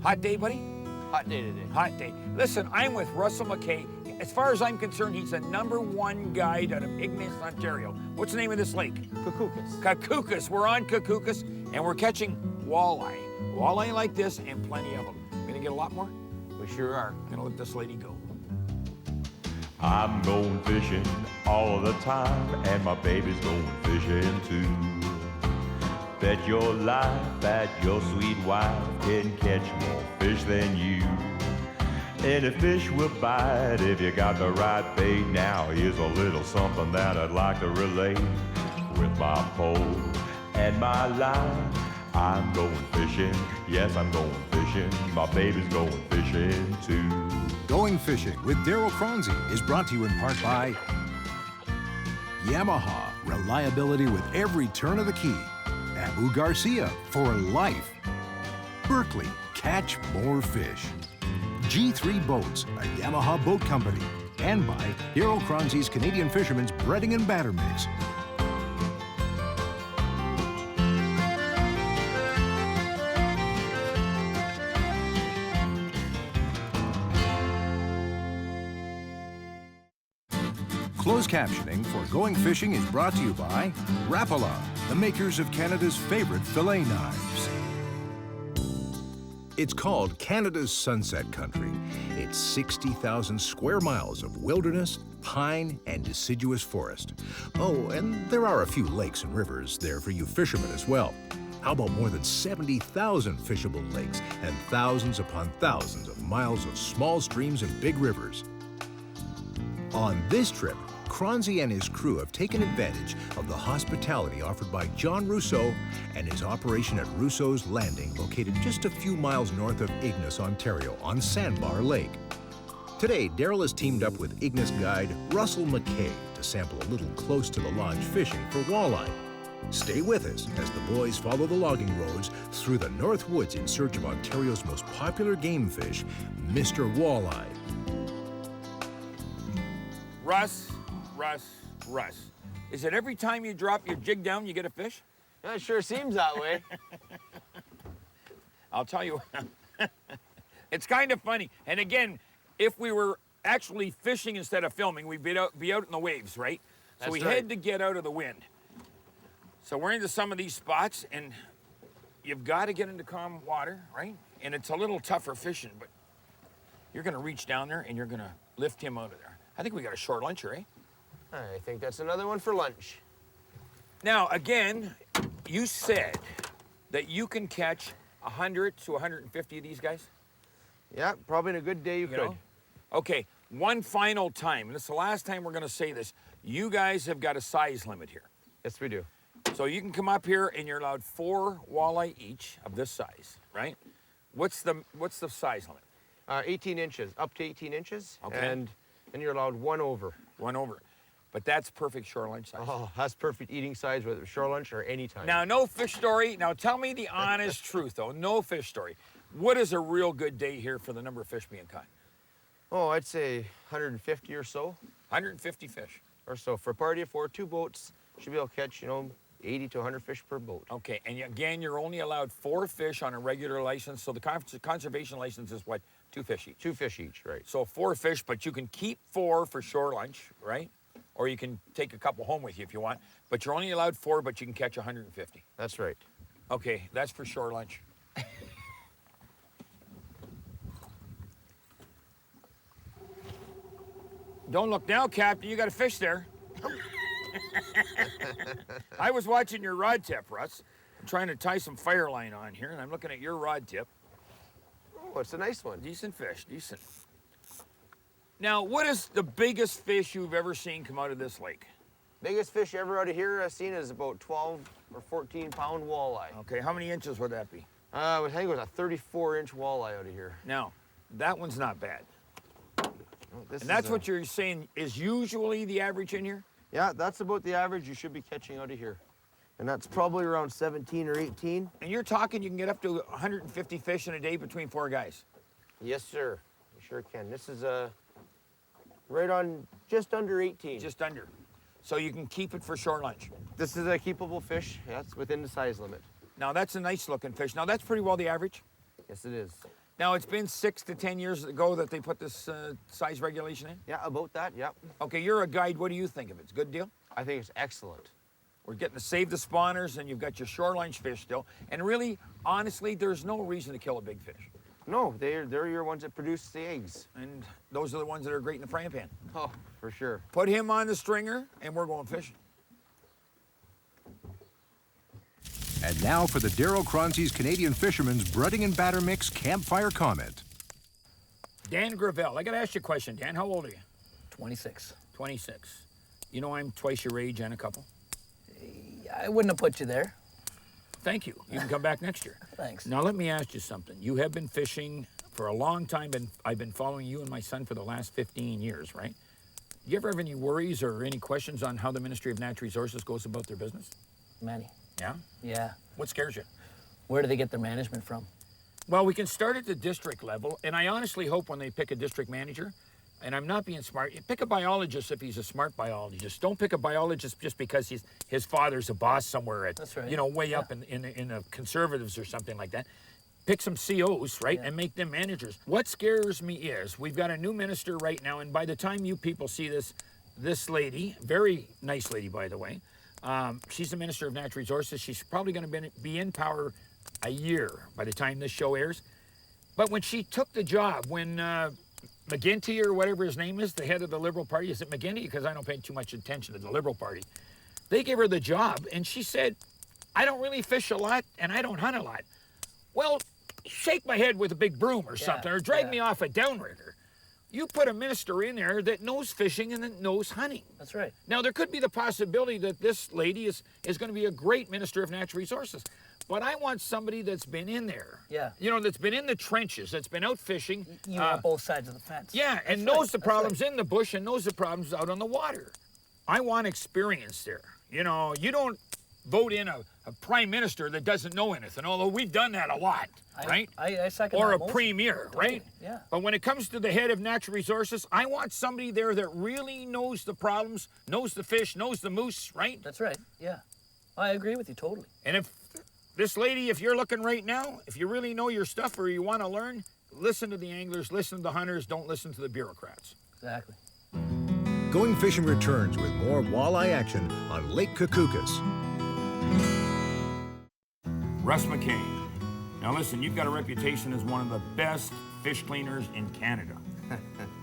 Hot day, buddy? Hot day today. Hot day. Listen, I'm with Russell McKay. As far as I'm concerned, he's the #1 guide out of Ignace, Ontario. What's the name of this lake? Kukukus. Kukukus. We're on Kukukus, and we're catching walleye. Walleye like this, and plenty of them. Gonna get a lot more? We sure are. Gonna let this lady go. I'm going fishing all the time, and my baby's going fishing too. Bet your life that your sweet wife can catch more fish than you. Any fish will bite if you got the right bait. Now here's a little something that I'd like to relate. With my pole and my line, I'm going fishing. Yes, I'm going fishing. My baby's going fishing too. Going Fishing with Darryl Choronzey is brought to you in part by Yamaha, reliability with every turn of the key. Abu Garcia, for life. Berkeley, catch more fish. G3 Boats, a Yamaha boat company. And by Darryl Choronzey's Canadian Fisherman's Breading and Batter Mix. Closed captioning for Going Fishing is brought to you by Rapala, the makers of Canada's favorite fillet knives. It's called Canada's Sunset Country. It's 60,000 square miles of wilderness, pine, and deciduous forest. Oh, and there are a few lakes and rivers there for you fishermen as well. How about more than 70,000 fishable lakes and thousands upon thousands of miles of small streams and big rivers? On this trip, Choronzey and his crew have taken advantage of the hospitality offered by John Rousseau and his operation at Rousseau's Landing, located just a few miles north of Ignace, Ontario, on Sandbar Lake. Today, Darryl has teamed up with Ignace guide Russell McKay to sample a little close to the lodge fishing for walleye. Stay with us as the boys follow the logging roads through the North Woods in search of Ontario's most popular game fish, Mr. Walleye. Russ. Is it every time you drop your jig down, you get a fish? Yeah, it sure seems that way. I'll tell you, it's kind of funny. And again, if we were actually fishing instead of filming, we'd be out in the waves, right? So we had to get out of the wind. So we're into some of these spots, and you've got to get into calm water, right? And it's a little tougher fishing, but you're going to reach down there, and you're going to lift him out of there. I think we got a short luncher, eh? I think that's another one for lunch. Now, again, you said that you can catch 100 to 150 of these guys? Yeah, probably in a good day you could. Know? Okay, one final time, and this is the last time we're gonna say this. You guys have got a size limit here. Yes, we do. So you can come up here and you're allowed 4 walleye each of this size, right? What's the size limit? 18 inches, up to 18 inches. Okay. And you're allowed 1 over. 1 over. But that's perfect shore lunch size. Oh, that's perfect eating size, whether it's shore lunch or any time. Now, no fish story. Now, tell me the honest truth, though. No fish story. What is a real good day here for the number of fish being caught? Oh, I'd say 150 or so. 150 fish. Or so. For a party of 4, 2 boats, should be able to catch, 80 to 100 fish per boat. Okay, and again, you're only allowed 4 fish on a regular license. So the conservation license is what? 2 fish each? 2 fish each, right. So 4 fish, but you can keep 4 for shore lunch, right? Or you can take a couple home with you if you want. But you're only allowed 4, but you can catch 150. That's right. Okay, that's for shore lunch. Don't look now, Captain. You got a fish there. I was watching your rod tip, Russ. I'm trying to tie some fire line on here, and I'm looking at your rod tip. Oh, it's a nice one. Decent fish, decent. Now, what is the biggest fish you've ever seen come out of this lake? Biggest fish ever out of here I've seen is about 12 or 14 pound walleye. Okay, how many inches would that be? I think it was a 34-inch walleye out of here. Now, that one's not bad. Oh, And that's what you're saying is usually the average in here? Yeah, that's about the average you should be catching out of here. And that's probably around 17 or 18. And you're talking you can get up to 150 fish in a day between 4 guys? Yes, sir. You sure can. This is right on just under 18. Just under. So you can keep it for shore lunch. This is a keepable fish. That's within the size limit. Now, that's a nice looking fish. Now, that's pretty well the average. Yes, it is. Now, it's been 6 to 10 years ago that they put this size regulation in? Yeah, about that, yep. Okay, you're a guide. What do you think of it? It's a good deal? I think it's excellent. We're getting to save the spawners, and you've got your shoreline fish still. And really, honestly, there's no reason to kill a big fish. No, they're your ones that produce the eggs. And those are the ones that are great in the frying pan. Oh, for sure. Put him on the stringer, and we're going fishing. And now for the Darryl Choronzey's Canadian Fisherman's Breading and Batter Mix Campfire Comment. Dan Gravel, I got to ask you a question. Dan, how old are you? 26. 26. You know I'm twice your age and a couple. I wouldn't have put you there. Thank you. You can come back next year. Thanks. Now let me ask you something. You have been fishing for a long time, and I've been following you and my son for the last 15 years, right? Do you ever have any worries or any questions on how the Ministry of Natural Resources goes about their business? Many. Yeah? Yeah. What scares you? Where do they get their management from? Well, we can start at the district level, and I honestly hope when they pick a district manager, and I'm not being smart, pick a biologist if he's a smart biologist. Don't pick a biologist just because his father's a boss somewhere at, That's right. you know, way up in the conservatives or something like that. Pick some COs, right, and make them managers. What scares me is we've got a new minister right now, and by the time you people see this lady, very nice lady, by the way, she's the Minister of Natural Resources. She's probably going to be in power a year by the time this show airs. But when she took the job, when McGinty or whatever his name is, the head of the Liberal Party, is it McGinty? Because I don't pay too much attention to the Liberal Party. They gave her the job, and she said, I don't really fish a lot, and I don't hunt a lot. Well, shake my head with a big broom or something, or drag me off a downrigger. You put a minister in there that knows fishing and that knows hunting. That's right. Now, there could be the possibility that this lady is going to be a great Minister of Natural Resources. But I want somebody that's been in there. Yeah. You know, that's been in the trenches, that's been out fishing. You are both sides of the fence. Yeah, and knows the problems in the bush and knows the problems out on the water. I want experience there. You know, you don't vote in a prime minister that doesn't know anything, although we've done that a lot, right? I second or that a motion. premier, Totally. right? Yeah. But when it comes to the head of natural resources, I want somebody there that really knows the problems, knows the fish, knows the moose, right? That's right. Yeah. I agree with you totally. And if this lady, if you're looking right now, if you really know your stuff or you want to learn, listen to the anglers, listen to the hunters, don't listen to the bureaucrats. Exactly. Going Fishing returns with more walleye action on Lake Cucus. Russ McKay. Now listen, you've got a reputation as one of the best fish cleaners in Canada.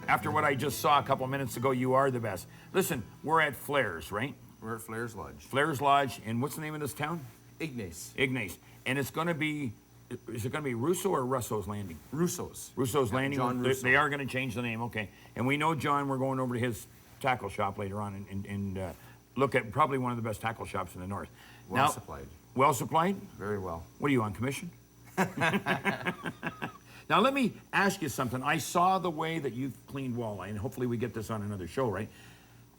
After what I just saw a couple minutes ago, you are the best. Listen, we're at Flair's, right? We're at Flair's Lodge. Flair's Lodge, and what's the name of this town? Ignace. Ignace. And it's going to be, is it going to be Rousseau or Russell's Landing? Rousseau's. Rousseau's Landing. John They- Rousseau. They are going to change the name, okay. And we know John, we're going over to his tackle shop later on and look at probably one of the best tackle shops in the north. Well supplied. Well supplied? Very well. What are you, on commission? Now, let me ask you something. I saw the way that you've cleaned walleye, and hopefully we get this on another show, right?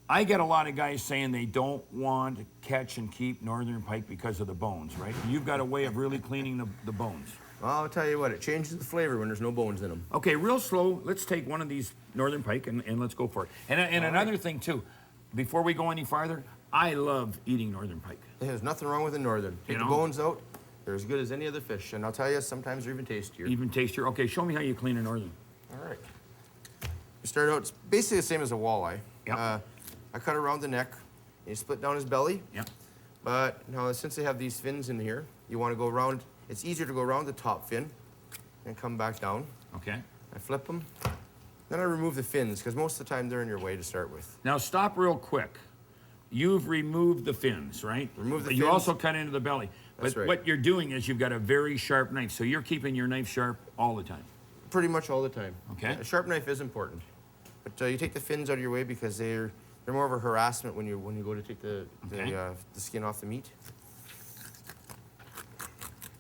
I get a lot of guys saying they don't want to catch and keep northern pike because of the bones, right? You've got a way of really cleaning the bones. Well, I'll tell you what, it changes the flavor when there's no bones in them. Okay, real slow. Let's take one of these northern pike and let's go for it. And another thing, too, before we go any farther, I love eating northern pike. There's nothing wrong with the northern. Take You the know? bones out, they're as good as any other fish. And I'll tell you, sometimes they're even tastier. Even tastier. Okay, show me how you clean a northern. All right. You start out, it's basically the same as a walleye. Yep. I cut around the neck, and you split down his belly. Yeah. But now, since they have these fins in here, you want to go around, it's easier to go around the top fin and come back down. Okay. I flip them. Then I remove the fins, because most of the time they're in your way to start with. Now stop real quick. You've removed the fins, right? Remove the You fins. also cut into the belly. That's But right. what you're doing is you've got a very sharp knife, so you're keeping your knife sharp all the time. Pretty much all the time. Okay. A sharp knife is important. But you take the fins out of your way because they're more of a harassment when you go to take the skin off the meat.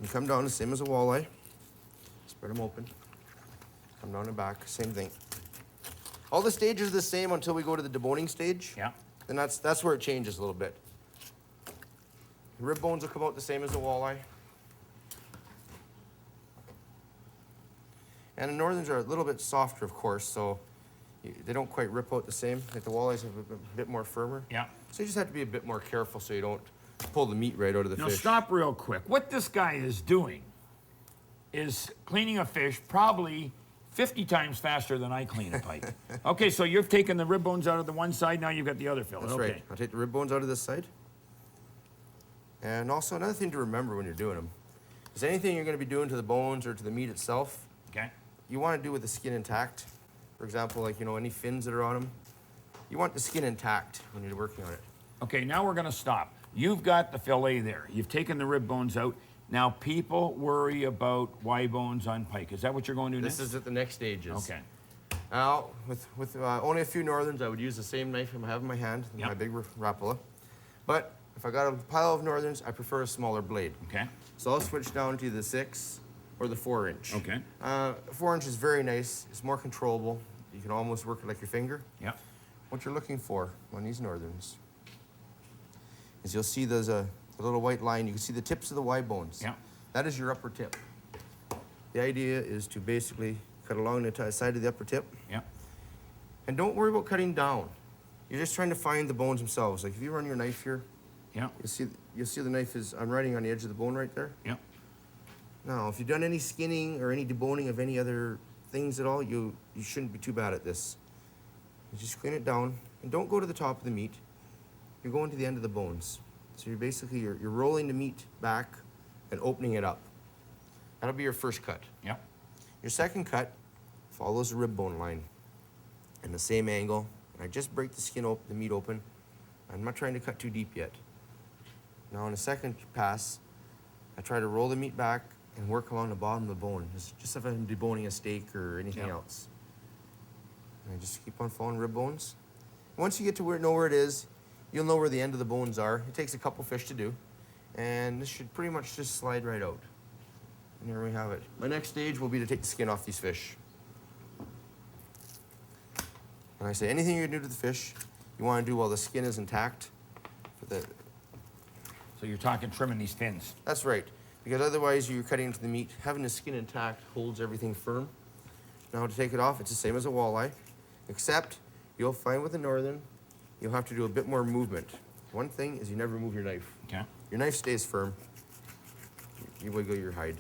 You come down the same as a walleye. Spread them open. Come down the back, same thing. All the stages are the same until we go to the deboning stage. Yeah. Then that's where it changes a little bit. The rib bones will come out the same as a walleye. And the northerns are a little bit softer, of course, so they don't quite rip out the same. Like the walleyes are a bit more firmer. Yeah. So you just have to be a bit more careful so you don't pull the meat right out of the Now fish. stop real quick. What this guy is doing is cleaning a fish probably 50 times faster than I clean a pike. Okay, so you've taken the rib bones out of the one side, now you've got the other fillet. That's okay. right. I'll take the rib bones out of this side. And also another thing to remember when you're doing them is anything you're going to be doing to the bones or to the meat itself, Okay. you want to do with the skin intact. For example, like, you know, any fins that are on them, you want the skin intact when you're working on it. Okay, now we're gonna stop. You've got the fillet there. You've taken the rib bones out. Now people worry about Y bones on pike. Is that what you're going to do This next? is at the next stages. Okay. Now, with only a few northerns, I would use the same knife I have in my hand, Yep. my big rapala. But if I got a pile of northerns, I prefer a smaller blade. Okay. So I'll switch down to the 6 or the 4 inch. Okay. 4 inch is very nice. It's more controllable. You can almost work it like your finger. Yep. What you're looking for on these northerns is you'll see there's a little white line. You can see the tips of the Y bones. Yep. That is your upper tip. The idea is to basically cut along the side of the upper tip. Yep. And don't worry about cutting down. You're just trying to find the bones themselves. Like if you run your knife here, Yep. you'll see the knife is, I'm writing on the edge of the bone right there. Yep. Now, if you've done any skinning or any deboning of any other things at all, you shouldn't be too bad at this. You just clean it down and don't go to the top of the meat. You're going to the end of the bones. So you're basically, you're rolling the meat back and opening it up. That'll be your first cut. Yep. Your second cut follows the rib bone line in the same angle. And I just break the skin open, the meat open. I'm not trying to cut too deep yet. Now on the second pass, I try to roll the meat back and work along the bottom of the bone, just if I'm deboning a steak or anything Yep. else. And I just keep on following rib bones. Once you get to know where it is, you'll know where the end of the bones are. It takes a couple fish to do. And this should pretty much just slide right out. And there we have it. My next stage will be to take the skin off these fish. And I say anything you do to the fish, you want to do while the skin is intact. So you're talking trimming these fins. That's right, because otherwise you're cutting into the meat. Having the skin intact holds everything firm. Now to take it off, it's the same as a walleye, except you'll find with the northern, you'll have to do a bit more movement. One thing is you never move your knife. Okay. Your knife stays firm. You wiggle your hide.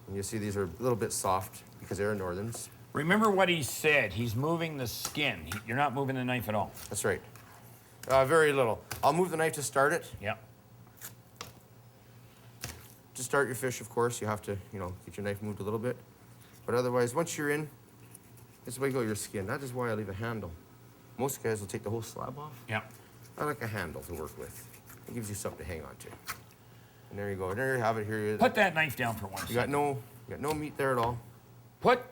And you'll see these are a little bit soft because they're northerns. Remember what he said. He's moving the skin. You're not moving the knife at all. That's right. Very little. I'll move the knife to start it. Yep. To start your fish, of course, you have to, get your knife moved a little bit. But otherwise, once you're in, just wiggle your skin. That is why I leave a handle. Most guys will take the whole slab off. Yep. I like a handle to work with. It gives you something to hang on to. And there you go. And there you have it. Here. Put that knife down for one You got second. no meat there at all.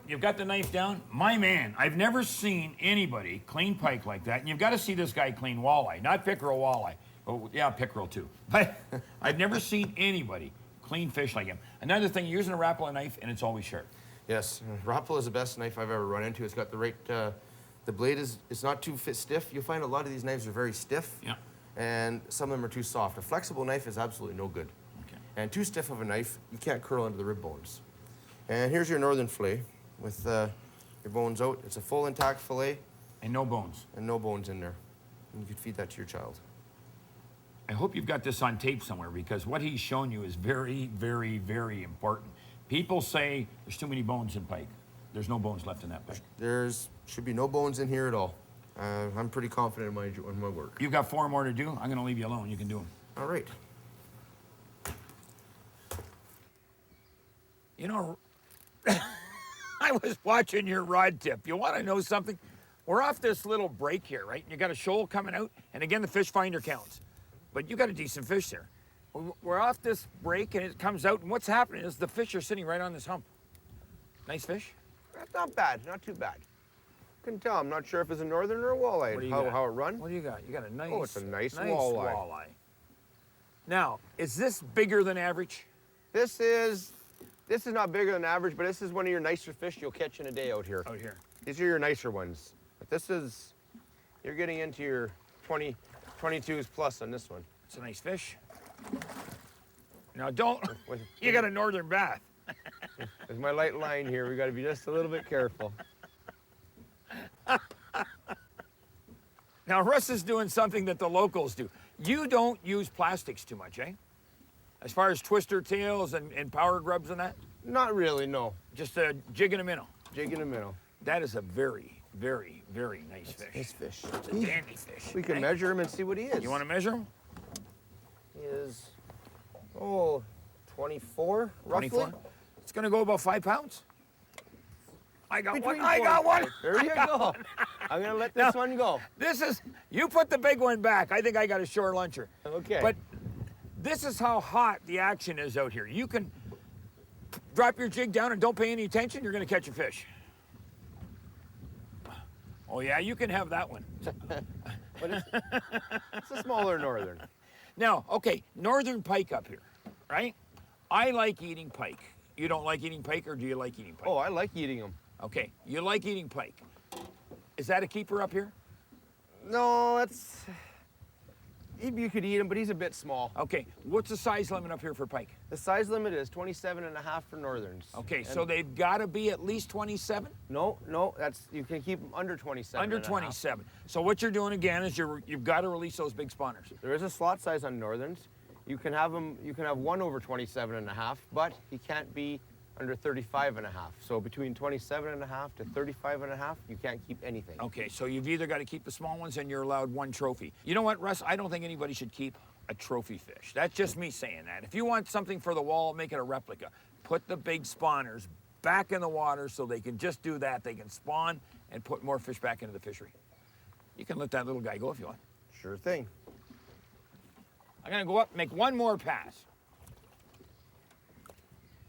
You've got the knife down. My man, I've never seen anybody clean pike like that. And you've got to see this guy clean walleye, not pickerel walleye. Oh, yeah, pickerel too. But I've never seen anybody clean fish like him. Another thing, you're using a Rapala knife and it's always sharp. Yes, Rapala is the best knife I've ever run into. It's got the right, the blade it's not too stiff. You'll find a lot of these knives are very stiff. Yeah. And some of them are too soft. A flexible knife is absolutely no good. Okay. And too stiff of a knife, you can't curl into the rib bones. And here's your northern fillet with your bones out. It's a full intact fillet. And no bones. And no bones in there. And you could feed that to your child. I hope you've got this on tape somewhere because what he's shown you is very, very, very important. People say there's too many bones in pike. There's no bones left in that pike. Should be no bones in here at all. I'm pretty confident in my work. You've got 4 more to do. I'm going to leave you alone. You can do them. All right. I was watching your rod tip. You want to know something? We're off this little break here, right? You got a shoal coming out, and again, the fish finder counts. But you got a decent fish there. We're off this break, and it comes out, and what's happening is the fish are sitting right on this hump. Nice fish. That's not bad, not too bad. You can tell, I'm not sure if it's a northern or a walleye, What do you how got? it run. What do you got? You got a nice. Oh, it's a nice walleye. Now, is this bigger than average? This is not bigger than average, but this is one of your nicer fish you'll catch in a day out here. Out here. These are your nicer ones. But this is, you're getting into your 22s plus on this one. It's a nice fish. Now don't, you got a northern bath. There's my light line here. We got to be just a little bit careful. Now Russ is doing something that the locals do. You don't use plastics too much, eh? As far as twister tails and power grubs and that? Not really, no. Just a jig and a minnow. Jig in the minnow. That is a very, very, very nice fish. Nice fish. It's a dandy fish. We can right? measure him and see what he is. You want to measure him? He is, 24, roughly. 24? It's going to go about 5 pounds. I got Between one. I 4 got and one. 5. There you go. I'm gonna let this one go. This is, you put the big one back. I think I got a shore luncher. Okay. But this is how hot the action is out here. You can drop your jig down and don't pay any attention, you're going to catch a fish. Oh yeah, you can have that one. But it's a smaller northern. Now, okay, northern pike up here, right? I like eating pike. You don't like eating pike, or do you like eating pike? Oh, I like eating them. Okay, you like eating pike. Is that a keeper up here? No, it's. You could eat him, but he's a bit small. Okay, what's the size limit up here for pike? The size limit is 27.5 for northerns. Okay, And so they've got to be at least 27? No, that's you can keep them under 27. Under 27. So what you're doing again is you've got to release those big spawners. There is a slot size on northerns. You can have them. You can have one over 27.5, but he can't be under 35.5. So between 27.5 to 35.5, you can't keep anything. Okay, so you've either got to keep the small ones and you're allowed one trophy. You know what, Russ? I don't think anybody should keep a trophy fish. That's just me saying that. If you want something for the wall, make it a replica. Put the big spawners back in the water so they can just do that. They can spawn and put more fish back into the fishery. You can let that little guy go if you want. Sure thing. I'm gonna go up, make one more pass.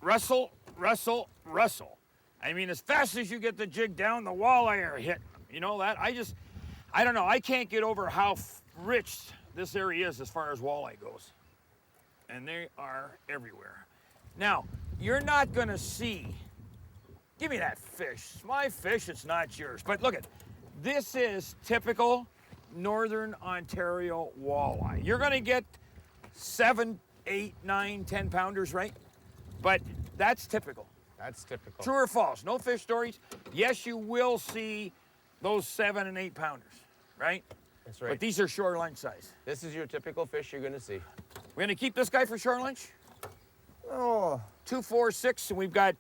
Russell, Russell, Russell. I mean, as fast as you get the jig down, the walleye are hitting. You know that? I don't know. I can't get over how rich this area is as far as walleye goes. And they are everywhere. Now, you're not gonna see, give me that fish. It's my fish, it's not yours. But look at, this is typical Northern Ontario walleye. You're gonna get 7, 8, 9, 10 pounders, right? But that's typical. That's typical. True or false? No fish stories. Yes, you will see those 7 and 8 pounders, right? That's right. But these are shore lunch size. This is your typical fish you're gonna see. We're gonna keep this guy for shore lunch. Oh. 2, 4, 6, and we've got,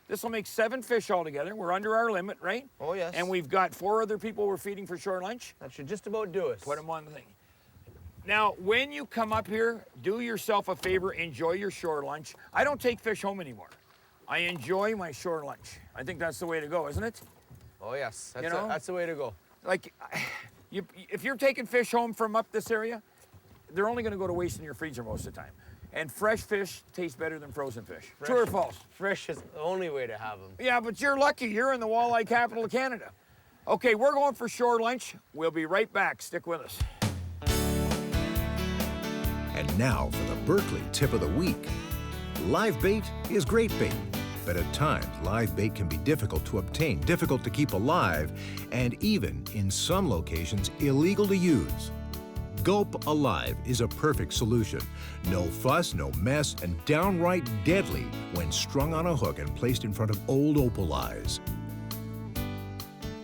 this will make 7 fish altogether. We're under our limit, right? Oh, yes. And we've got 4 other people we're feeding for shore lunch. That should just about do us. Put them on the thing. Now, when you come up here, do yourself a favor, enjoy your shore lunch. I don't take fish home anymore. I enjoy my shore lunch. I think that's the way to go, isn't it? Oh, yes. That's, You know? that's the way to go. Like, if you're taking fish home from up this area, they're only gonna go to waste in your freezer most of the time. And fresh fish tastes better than frozen fish. True or false? Fresh is the only way to have them. Yeah, but you're lucky. You're in the walleye capital of Canada. Okay, we're going for shore lunch. We'll be right back. Stick with us. And now for the Berkeley tip of the week. Live bait is great bait, but at times live bait can be difficult to obtain, difficult to keep alive, and even, in some locations, illegal to use. Gulp Alive is a perfect solution. No fuss, no mess, and downright deadly when strung on a hook and placed in front of old opal eyes.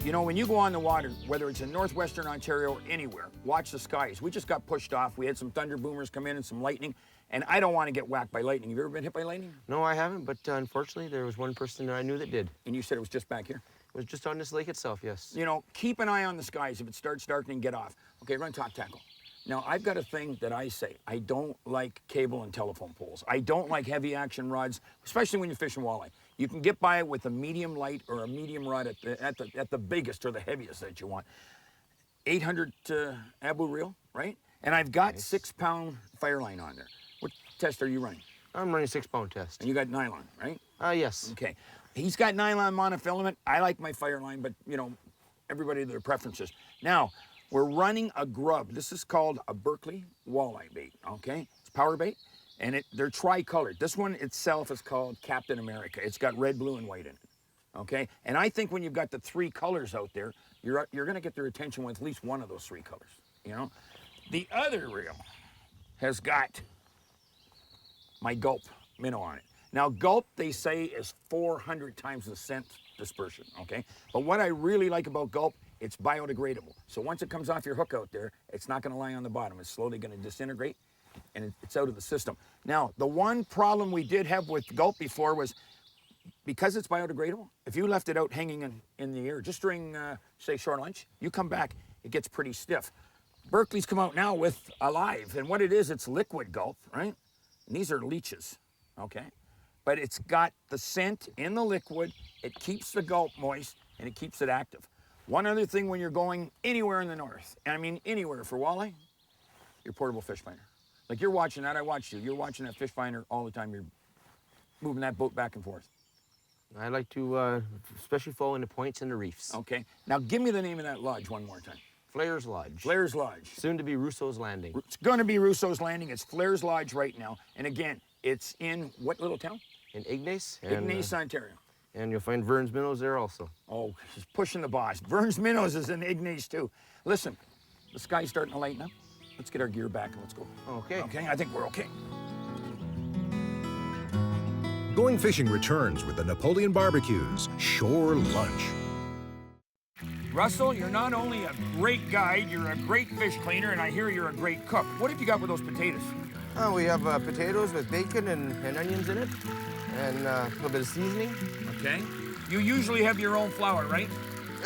You know, when you go on the water, whether it's in northwestern Ontario or anywhere, watch the skies. We just got pushed off. We had some thunder boomers come in and some lightning, and I don't want to get whacked by lightning. Have you ever been hit by lightning? No, I haven't, but unfortunately, there was one person that I knew that did. And you said it was just back here? It was just on this lake itself, yes. You know, keep an eye on the skies. If it starts darkening, get off. Okay, run top tackle. Now, I've got a thing that I say. I don't like cable and telephone poles. I don't like heavy action rods, especially when you're fishing walleye. You can get by with a medium light or a medium rod at the biggest or the heaviest that you want. 800 Abu reel, right? And I've got 6-pound fire line on there. What test are you running? I'm running 6-pound test. And you got nylon, right? Yes. Okay. He's got nylon monofilament. I like my fire line, but you know, everybody their preferences. Now, we're running a grub. This is called a Berkeley walleye bait, okay? It's power bait, and they're tri-colored. This one itself is called Captain America. It's got red, blue, and white in it, okay? And I think when you've got the 3 colors out there, you're gonna get their attention with at least one of those 3 colors, you know? The other reel has got my Gulp minnow on it. Now, Gulp, they say, is 400 times the scent dispersion, okay? But what I really like about Gulp, it's biodegradable. So once it comes off your hook out there, it's not gonna lie on the bottom. It's slowly gonna disintegrate, and it's out of the system. Now, the one problem we did have with gulp before was because it's biodegradable, if you left it out hanging in the air, just during, say, shore lunch, you come back, it gets pretty stiff. Berkeley's come out now with Alive, and what it is, it's liquid gulp, right? And these are leeches, okay? But it's got the scent in the liquid, it keeps the gulp moist, and it keeps it active. One other thing when you're going anywhere in the north, and I mean anywhere for walleye, your portable fish finder. Like you're watching that, I watched you. You're watching that fish finder all the time. You're moving that boat back and forth. I like to, especially follow into points and the reefs. Okay. Now give me the name of that lodge one more time. Flair's Lodge. Flair's Lodge. Soon to be Rousseau's Landing. It's going to be Rousseau's Landing. It's Flair's Lodge right now. And again, it's in what little town? In Ignace. Ignace, Ontario. And you'll find Vern's Minnows there also. Oh, he's pushing the boss. Vern's Minnows is in Ignace too. Listen, the sky's starting to lighten up. Let's get our gear back and let's go. Okay. Okay, I think we're okay. Going fishing returns with the Napoleon Barbecues Shore Lunch. Russell, you're not only a great guide, you're a great fish cleaner, and I hear you're a great cook. What have you got with those potatoes? Oh, we have potatoes with bacon and onions in it, and a little bit of seasoning. Okay. You usually have your own flour, right?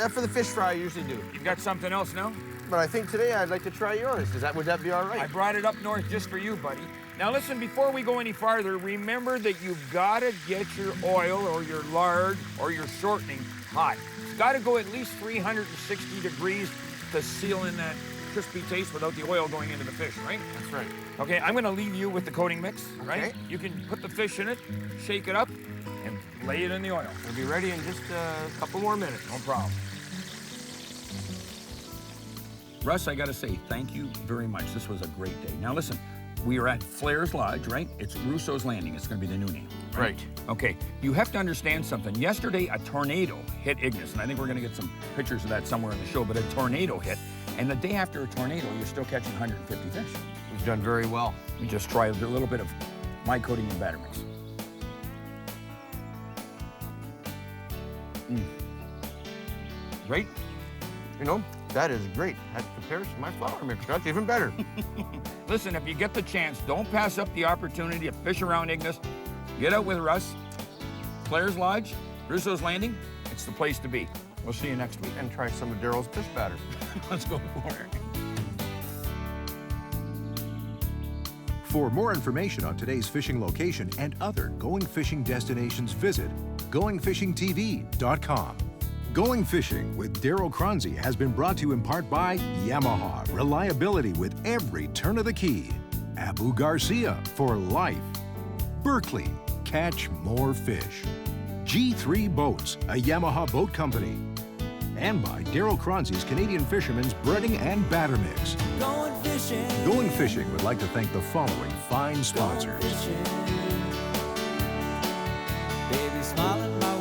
For the fish fry, I usually do. You've got something else now? But I think today I'd like to try yours. Would that be all right? I brought it up north just for you, buddy. Now listen, before we go any farther, remember that you've got to get your oil or your lard or your shortening hot. It's got to go at least 360 degrees to seal in that crispy taste without the oil going into the fish, right? That's right. Okay, I'm going to leave you with the coating mix, right? Okay. You can put the fish in it, shake it up, and lay it in the oil. We'll be ready in just a couple more minutes. No problem. Russ, I got to say, thank you very much. This was a great day. Now listen, we are at Flair's Lodge, right? It's Rousseau's Landing. It's going to be the new name. Right. Okay, you have to understand something. Yesterday, a tornado hit Ignace, and I think we're going to get some pictures of that somewhere in the show, but a tornado hit, and the day after a tornado, you're still catching 150 fish. We've done very well. We just tried a little bit of my coating and batter mix. Great. You know, that is great. That compares to my flour mix. That's even better. Listen, if you get the chance, don't pass up the opportunity to fish around Ignace. Get out with Russ. Flair's Lodge, Rousseau's Landing, it's the place to be. We'll see you next week. And try some of Darryl's fish batter. Let's go for it. For more information on today's fishing location and other going fishing destinations, visit goingfishingtv.com. Going Fishing with Darryl Choronzey has been brought to you in part by Yamaha, reliability with every turn of the key. Abu Garcia, for life. Berkeley, catch more fish. G3 Boats, a Yamaha boat company. And by Darryl Choronzey's Canadian Fisherman's Breading and Batter Mix. Going fishing. Going Fishing would like to thank the following fine sponsors. Baby smiling my